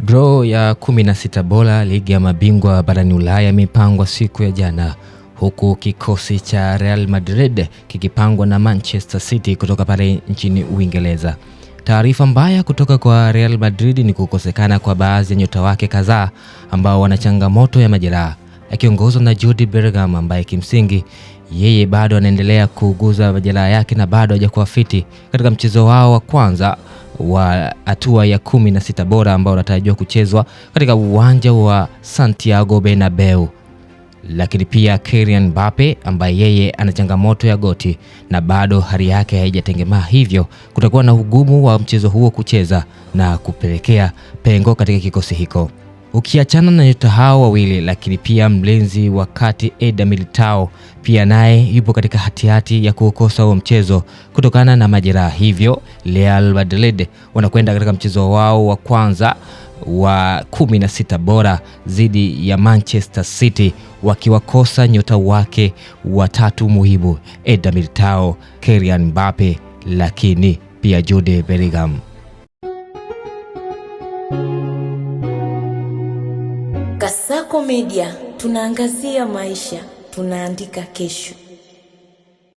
Draw ya 16 bora ligi ya mabingwa barani Ulaya imepangwa siku ya jana, huku kikosi cha Real Madrid kikipangwa na Manchester City kutoka pale nchini Uingereza. Taarifa mbaya kutoka kwa Real Madrid ni kukosekana kwa baadhi ya nyota wake kadhaa ambao wana changamoto ya majeraha, akiongozwa na Jude Bellingham ambaye kimsingi yeye bado anaendelea kuuguza majeraha yake na bado hajakuwa fiti katika mchezo wao wa kwanza wa hatua ya 16 bora ambao unatarajiwa kuchezwa katika uwanja wa Santiago Bernabeu. Lakini pia Kylian Mbappe ambaye yeye ana changamoto ya goti na bado hali yake haijatengemaa, hivyo kutakuwa na ugumu wa mchezo huo kucheza na kupelekea pengo katika kikosi hiko. Ukiachana na nyota hao wawili, lakini pia mlinzi wa kati Eder Militao pia naye yupo katika hatihati ya kukosa huo mchezo kutokana na majeraha. Hivyo Real Madrid wanakwenda katika mchezo wao wa kwanza wa 16 bora dhidi ya Manchester City wakiwakosa nyota wake watatu muhimu, Eder Militao, Kylian Mbappe, lakini pia Jude Bellingham. Kasako Media, tunaangazia maisha, tunaandika kesho.